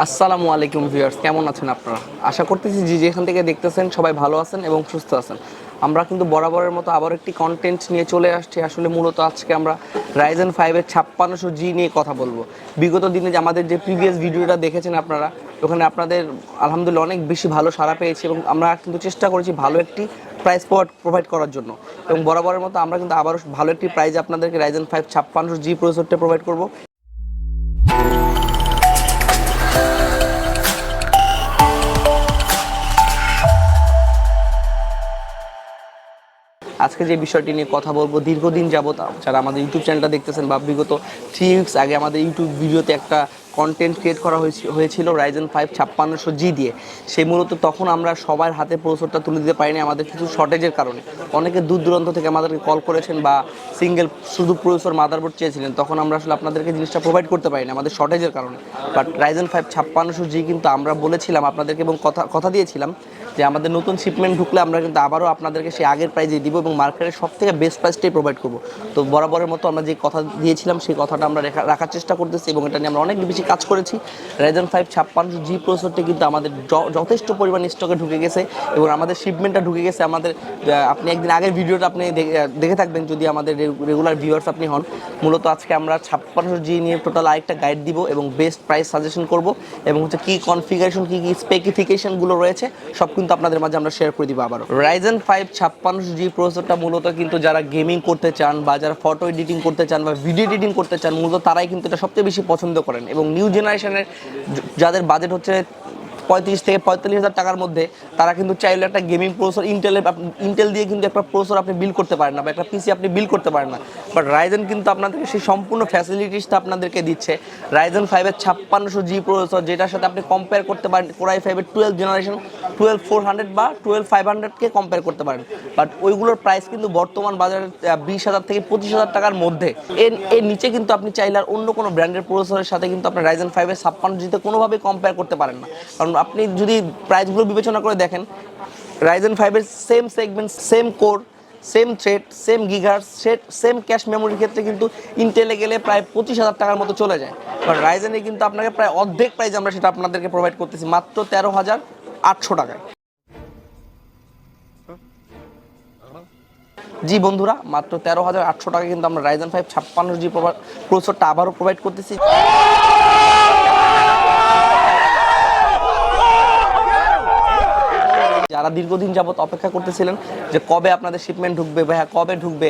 আসসালামু আলাইকুম ভিউয়ার্স, কেমন আছেন আপনারা? আশা করতেছি যে যেখান থেকে দেখতেছেন সবাই ভালো আছেন এবং সুস্থ আছেন। আমরা কিন্তু বরাবরের মতো আবার একটি কন্টেন্ট নিয়ে চলে আসছি। আসলে মূলত আজকে আমরা Ryzen 5 এর 5600G নিয়ে কথা বলবো। বিগত দিনে যে আমাদের যে প্রিভিয়াস ভিডিওটা দেখেছেন আপনারা, ওখানে আপনাদের আলহামদুলিল্লাহ অনেক বেশি ভালো সাড়া পেয়েছি এবং আমরা কিন্তু চেষ্টা করেছি ভালো একটি প্রাইস প্রোভাইড করার জন্য। এবং বরাবরের মতো আমরা কিন্তু আবারও ভালো একটি প্রাইজে আপনাদেরকে Ryzen 5 5600G প্রসেসরটা প্রোভাইড করব। আজকে যে বিষয়টি নিয়ে কথা বলবো, দীর্ঘদিন যাবত যারা আমাদের ইউটিউব চ্যানেলটা দেখতেছেন বা বিগত 3 উইকস আগে আমাদের ইউটিউব ভিডিওতে একটা কন্টেন্ট ক্রিয়েট করা হয়েছিল Ryzen 5 5600G দিয়ে। সেই মূলত তখন আমরা সবার হাতে প্রসেসরটা তুলে দিতে পারিনি আমাদের কিছু শর্টেজের কারণে। অনেকে দূর দূরান্ত থেকে আমাদেরকে কল করেছেন বা সিঙ্গেল শুধু প্রসেসর মাদারবোর্ড চেয়েছিলেন, তখন আমরা আসলে আপনাদেরকে জিনিসটা প্রোভাইড করতে পারিনি আমাদের শর্টেজের কারণে। বাট Ryzen 5 5600G কিন্তু আমরা বলেছিলাম আপনাদেরকে এবং কথা দিয়েছিলাম যে আমাদের নতুন শিপমেন্ট ঢুকলে আমরা কিন্তু আবারও আপনাদেরকে সেই আগের প্রাইজে দিব এবং মার্কেটের সবথেকে বেস্ট প্রাইসটাই প্রোভাইড করব। তো বরাবরের মতো আমরা যে কথা দিয়েছিলাম সেই কথাটা আমরা রাখার চেষ্টা করতেছি এবং এটা নিয়ে আমরা অনেক বেশি কাজ করেছি। Ryzen 5 5600G প্রসেসরটি কিন্তু আমাদের যথেষ্ট পরিমাণ স্টকে ঢুকে গেছে এবং আমাদের শিপমেন্টটা ঢুকে গেছে। আমাদের আপনি একদিন আগের ভিডিওটা আপনি দেখে থাকবেন যদি আমাদের রেগুলার ভিউয়ার্স আপনি হন। মূলত আজকে আমরা 5600G নিয়ে টোটাল আরেকটা গাইড দিব এবং বেস্ট প্রাইস সাজেশন করব এবং হচ্ছে কী কনফিগারেশন কী স্পেসিফিকেশনগুলো রয়েছে সব কিন্তু আপনাদের মাঝে আমরা শেয়ার করে দিব আবারও। Ryzen 5 5600G প্রসেসরটা মূলত কিন্তু যারা গেমিং করতে চান বা যারা ফটো এডিটিং করতে চান বা ভিডিও এডিটিং করতে চান, মূলত তারাই কিন্তু এটা সবচেয়ে বেশি পছন্দ করেন। এবং নিউ জেনারেশনের যাদের বাজেট হচ্ছে 35 থেকে 45,000 টাকার মধ্যে, তারা কিন্তু চাইলে একটা গেমিং প্রসেসর ইন্টেল দিয়ে কিন্তু একটা প্রসেসর আপনি বিল্ড করতে পারেন না বা একটা পিসি আপনি বিল্ড করতে পারেন না। বাট রাইজেন কিন্তু আপনাদেরকে সেই সম্পূর্ণ ফ্যাসিলিটিসটা আপনাদেরকে দিচ্ছে। Ryzen 5 এর 5600G প্রসেসর, যেটার সাথে আপনি কম্পেয়ার করতে পারেন Core i5 এর 12 জেনারেশন 12400 বা 12500কে কম্পেয়ার করতে পারেন। বাট ওইগুলোর প্রাইস কিন্তু বর্তমান বাজারে 20,000 থেকে 25,000 টাকার মধ্যে। এর নিচে কিন্তু আপনি চাইলে আর অন্য কোনো ব্র্যান্ডের প্রসেসরের সাথে কিন্তু আপনার Ryzen 5 এর 5600G কোনোভাবেই কম্পেয়ার করতে পারেন না। কারণ আপনি যদি প্রাইসগুলো বিবেচনা করে দেখেন, Ryzen 5 এর same segment, same core, same thread, same gigahertz, same cash মেমোরির ক্ষেত্রে কিন্তু ইন্টেলে গেলে প্রায় 25,000 টাকার মতো চলে যায়। বাট রাইজেনে কিন্তু আপনাকে প্রায় অর্ধেক প্রাইস আমরা সেটা আপনাদেরকে প্রোভাইড করতেছি মাত্র 13,800 টাকায়। জি বন্ধুরা, মাত্র 13,800 টাকা কিন্তু আমরা Ryzen 5 56G প্রসেসরটা আবারও প্রোভাইড করতেছি। যারা দীর্ঘদিন যাবত অপেক্ষা করতেছিলেন যে কবে আপনাদের শিপমেন্ট ঢুকবে বা কবে ঢুকবে,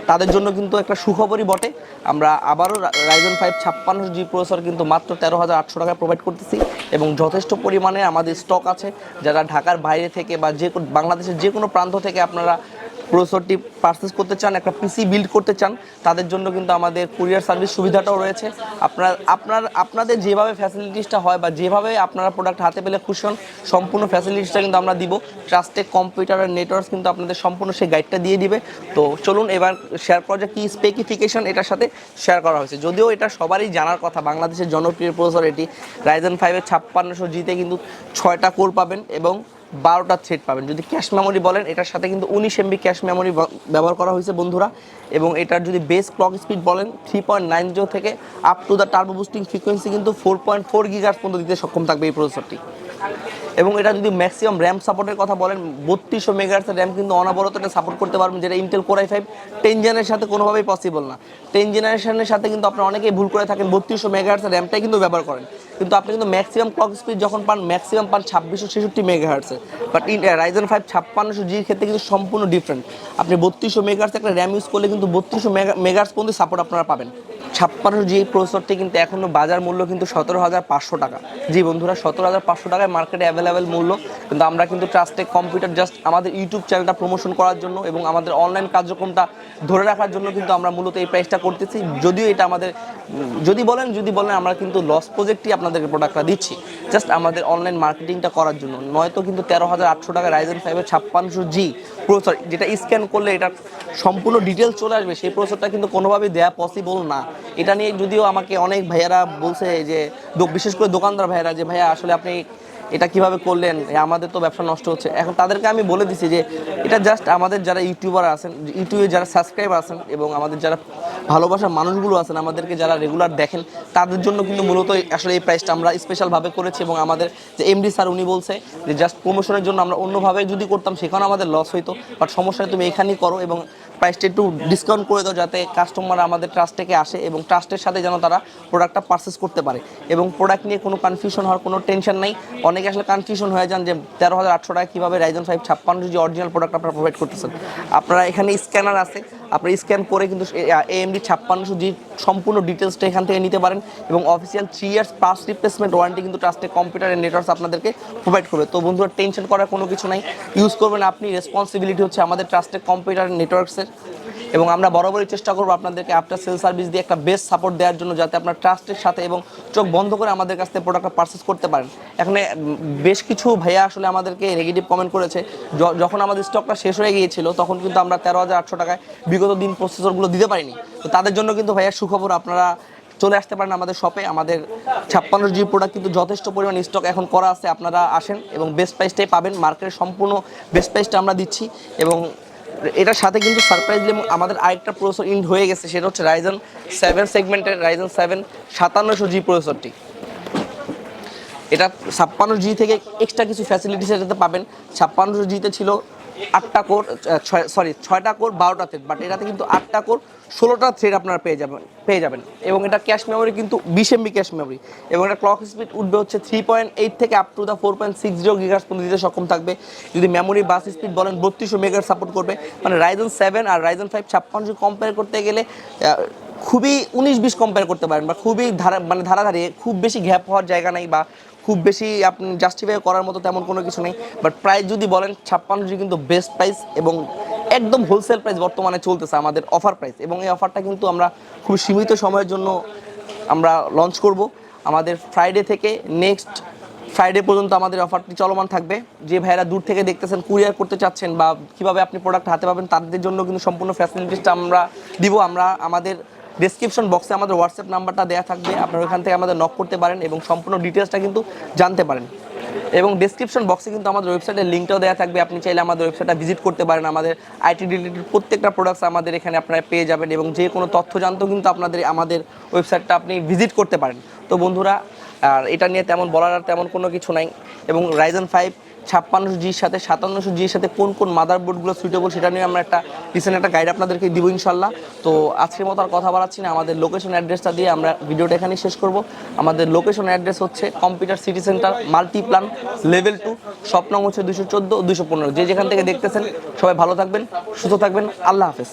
তাদের জন্য কিন্তু একটা সুখবরই বটে। আমরা আবারও Ryzen 5 56G প্রসেসর কিন্তু মাত্র 13,800 টাকায় প্রোভাইড করতেছি এবং যথেষ্ট পরিমাণে আমাদের স্টক আছে। যারা ঢাকার বাইরে থেকে বা বাংলাদেশের যে কোনো প্রান্ত থেকে আপনারা প্রসেসরটি পারচেস করতে চান, একটা পিসি বিল্ড করতে চান, তাদের জন্য কিন্তু আমাদের কুরিয়ার সার্ভিস সুবিধাটাও রয়েছে। আপনাদের যেভাবে ফ্যাসিলিটিসটা হয় বা যেভাবে আপনারা প্রোডাক্ট হাতে পেলে খুশি হন, সম্পূর্ণ ফ্যাসিলিটিসটা কিন্তু আমরা দিব। ট্রাস্টেড কম্পিউটার আর নেটওয়ার্কস কিন্তু আপনাদের সম্পূর্ণ সেই গাইডটা দিয়ে দিবে। তো চলুন এবার শেয়ার করা যায় কী স্পেসিফিকেশন এটার সাথে শেয়ার করা হয়েছে। যদিও এটা সবারই জানার কথা, বাংলাদেশের জনপ্রিয় প্রসেসর এটি। Ryzen 5 এর 5600G-তে কিন্তু 6টা কোর পাবেন এবং 12টা থ্রেড পাবেন। যদি ক্যাশ মেমোরি বলেন, এটার সাথে কিন্তু 19 MB ক্যাশ মেমোরি ব্যবহার করা হয়েছে বন্ধুরা। এবং এটার যদি বেস ক্লক স্পিড বলেন 3.90 থেকে up to the turbo boosting frequency কিন্তু 4.4 গিগাহার্টজ পর্যন্ত দিতে সক্ষম থাকবে এই প্রসেসরটি। এবং এটা যদি ম্যাক্সিমাম র্যাম সাপোর্টের কথা বলেন, 3200 মেগাহার্টজের র্যাম কিন্তু অনবরত এটা সাপোর্ট করতে পারবেন, যেটা ইন্টেল Core i5 10 জেনারের সাথে কোনোভাবেই পসিবল না। 10 জেনারেশনের সাথে কিন্তু আপনারা অনেকেই ভুল করে থাকেন, 3200 মেগাহার্টজের র্যামটাই কিন্তু ব্যবহার করেন, কিন্তু আপনি কিন্তু ম্যাক্সিমাম ক্লক স্পিড যখন পান ম্যাক্সিমাম পান 2666 মেগাহার্টজের। বাট Ryzen 5 5600G-র ক্ষেত্রে কিন্তু সম্পূর্ণ ডিফারেন্ট। আপনি 3200 মেগাহার্টজ একটা র্যাম ইউজ করলে কিন্তু 3200 মেগাহার্টজ পর্যন্ত সাপোর্ট আপনারা পাবেন। 5600G প্রসেসরটি কিন্তু এখনও বাজার মূল্য কিন্তু 17,500 টাকা। জি বন্ধুরা, 17,500 টাকায় মার্কেটে অ্যাভেলেবেল মূল্য। কিন্তু আমরা কিন্তু ট্রাস্টেড কম্পিউটার জাস্ট আমাদের ইউটিউব চ্যানেলটা প্রমোশন করার জন্য এবং আমাদের অনলাইন কার্যক্রমটা ধরে রাখার জন্য কিন্তু আমরা মূলত এই প্রাইসটা করতেছি। যদিও এটা আমাদের যদি বলেন আমরা কিন্তু লস প্রজেক্টই আপনাদেরকে প্রোডাক্টটা দিচ্ছি, জাস্ট আমাদের অনলাইন মার্কেটিংটা করার জন্য। নয়তো কিন্তু 13,800 টাকা Ryzen 5 এর 5600G প্রসেসর, যেটা স্ক্যান করলে এটা সম্পূর্ণ ডিটেলস চলে আসবে, সেই প্রসেসরটা কিন্তু কোনোভাবেই দেওয়া পসিবল না। এটা নিয়ে যদিও আমাকে অনেক ভাইয়ারা বলছে যে, বিশেষ করে দোকানদার ভাইয়ারা, যে ভাইয়া আসলে আপনি এটা কিভাবে করলেন, আমাদের তো ব্যবসা নষ্ট হচ্ছে। এখন তাদেরকে আমি বলে দিছি যে এটা জাস্ট আমাদের যারা ইউটিউবার আছেন, ইউটিউবে যারা সাবস্ক্রাইবার আছেন এবং আমাদের যারা ভালোবাসার মানুষগুলো আছেন, আমাদেরকে যারা রেগুলার দেখেন, তাদের জন্য কিন্তু মূলত আসলে এই প্রাইসটা আমরা স্পেশালভাবে করেছি। এবং আমাদের যে এমডি স্যার উনি বলছে যে জাস্ট প্রমোশনের জন্য, আমরা অন্যভাবে যদি করতাম সেখানে আমাদের লস হইতো, বাট সমস্যা নেই, তুমি এখানেই করো এবং প্রাইসটা একটু ডিসকাউন্ট করে দাও যাতে কাস্টমার আমাদের ট্রাস্ট থেকে আসে এবং ট্রাস্টের সাথে যেন তারা প্রোডাক্টটা পারচেস করতে পারে এবং প্রোডাক্ট নিয়ে কোনো কনফিউশন হওয়ার কোনো টেনশন নাই। অনেকে আসলে কনফিউশন হয়ে যান যে 13,800 টাকা কীভাবে Ryzen 5 56 জি অরিজিনাল প্রোডাক্ট আপনারা প্রোভাইড করতেছেন। আপনারা এখানে স্ক্যানার আছে, আপনি স্ক্যান করে কিন্তু AMD 56 জি সম্পূর্ণ ডিটেলসটা এখান থেকে নিতে পারেন এবং official 3 years pass replacement warranty কিন্তু ট্রাস্টের কম্পিউটার এন্ড নেটওয়ার্কস আপনাদেরকে প্রোভাইড করবে। তো বন্ধুরা টেনশন করার কোনো কিছু নাই, ইউজ করবেন আপনি, রেসপন্সিবিলিটি হচ্ছে আমাদের ট্রাস্টের কম্পিউটার এন্ড নেটওয়ার্কসের। এবং আমরা বরাবরই চেষ্টা করবো আপনাদেরকে আফটার সেল সার্ভিস দিয়ে একটা বেস্ট সাপোর্ট দেওয়ার জন্য, যাতে আপনার ট্রাস্টের সাথে এবং চোখ বন্ধ করে আমাদের কাছ থেকে প্রোডাক্টটা পারচেস করতে পারেন। এখানে বেশ কিছু ভাইয়া আসলে আমাদেরকে নেগেটিভ কমেন্ট করেছে, যখন আমাদের স্টকটা শেষ হয়ে গিয়েছিল তখন কিন্তু আমরা 13,800 টাকায় বিগত দিন প্রসেসরগুলো দিতে পারিনি। তো তাদের জন্য কিন্তু ভাইয়া সুখবর, আপনারা চলে আসতে পারেন আমাদের শপে। আমাদের 56 জি প্রোডাক্ট কিন্তু যথেষ্ট পরিমাণ স্টক এখন করা আছে, আপনারা আসেন এবং বেস্ট প্রাইসটাই পাবেন, মার্কেটের সম্পূর্ণ বেস্ট প্রাইসটা আমরা দিচ্ছি। এবং এটার সাথে কিন্তু সারপ্রাইজলি আমাদের আরেকটা প্রসেসর ইন্ড হয়ে গেছে, সেটা হচ্ছে Ryzen 7 সেগমেন্টের Ryzen 7 5700 জি প্রসেসরটি। এটা 56 জি থেকে এক্সট্রা কিছু ফ্যাসিলিটিস এটাতে পাবেন। 56 জিতে ছিল 8টা কোর, 6টা কোর 12টা থ্রেড, বাট এটাতে কিন্তু 8টা কোর 16টা থ্রেড আপনারা পেয়ে যাবেন। এবং এটা ক্যাশ মেমোরি কিন্তু 20 MB ক্যাশ মেমোরি এবং এটা ক্লক স্পিড উঠবে হচ্ছে 3.8 থেকে আপ টু দ্য 4.60 গিগাহার্টজ পর্যন্ত দিতে সক্ষম থাকবে। যদি মেমোরি বাস স্পিড বলেন 3200 মেগাহার্টজ সাপোর্ট করবে। মানে Ryzen 7 আর Ryzen 5 56 কম্পেয়ার করতে গেলে খুবই 19-20 কম্পেয়ার করতে পারেন, বা খুবই ধারাধারি, খুব বেশি গ্যাপ হওয়ার জায়গা নেই বা খুব বেশি আপনি জাস্টিফাই করার মতো তেমন কোনো কিছু নেই। বাট প্রাইস যদি বলেন 56 জি কিন্তু বেস্ট প্রাইস এবং একদম হোলসেল প্রাইস বর্তমানে চলতেছে আমাদের অফার প্রাইস। এবং এই অফারটা কিন্তু আমরা খুব সীমিত সময়ের জন্য আমরা লঞ্চ করব। আমাদের ফ্রাইডে থেকে নেক্সট ফ্রাইডে পর্যন্ত আমাদের অফারটি চলমান থাকবে। যে ভাইয়েরা দূর থেকে দেখতেছেন, কুরিয়ার করতে চাচ্ছেন বা কীভাবে আপনি প্রোডাক্ট হাতে পাবেন, তাদের জন্য কিন্তু সম্পূর্ণ ফ্যাসিলিটিসটা আমরা দিব। আমরা আমাদের ডেসক্রিপশন বক্সে আমাদের হোয়াটসঅ্যাপ নাম্বারটা দেওয়া থাকবে, আপনারা ওখান থেকে আমাদের নক করতে পারেন এবং সম্পূর্ণ ডিটেলসটা কিন্তু জানতে পারেন। এবং ডেসক্রিপশন বক্সে কিন্তু আমাদের ওয়েবসাইটের লিঙ্কটাও দেওয়া থাকবে, আপনি চাইলে আমাদের ওয়েবসাইটটা ভিজিট করতে পারেন। আমাদের আইটি রিলেটেড প্রত্যেকটা প্রোডাক্টস আমাদের এখানে আপনারা পেয়ে যাবেন এবং যে কোনো তথ্য জানতেও কিন্তু আমাদের ওয়েবসাইটটা আপনি ভিজিট করতে পারেন। তো বন্ধুরা, আর এটা নিয়ে তেমন বলার আর তেমন কোনো কিছু নাই। এবং Ryzen 5 56 জির সাথে 5700 জির সাথে কোন কোন মাদারবোর্ডগুলো সুইটেবল, সেটা নিয়ে আমরা রিসেন্ট একটা গাইড আপনাদেরকে দিব ইনশাল্লাহ। তো আজকের মতো আর কথা বাড়াচ্ছি না, আমাদের লোকেশন অ্যাড্রেসটা দিয়ে আমরা ভিডিওটা এখানেই শেষ করব। আমাদের লোকেশন অ্যাড্রেস হচ্ছে computer city centre, Multiplan, level 2, shop নং হচ্ছে 214 215। যে যেখান থেকে দেখতেছেন সবাই ভালো থাকবেন, সুস্থ থাকবেন, আল্লাহ হাফেজ।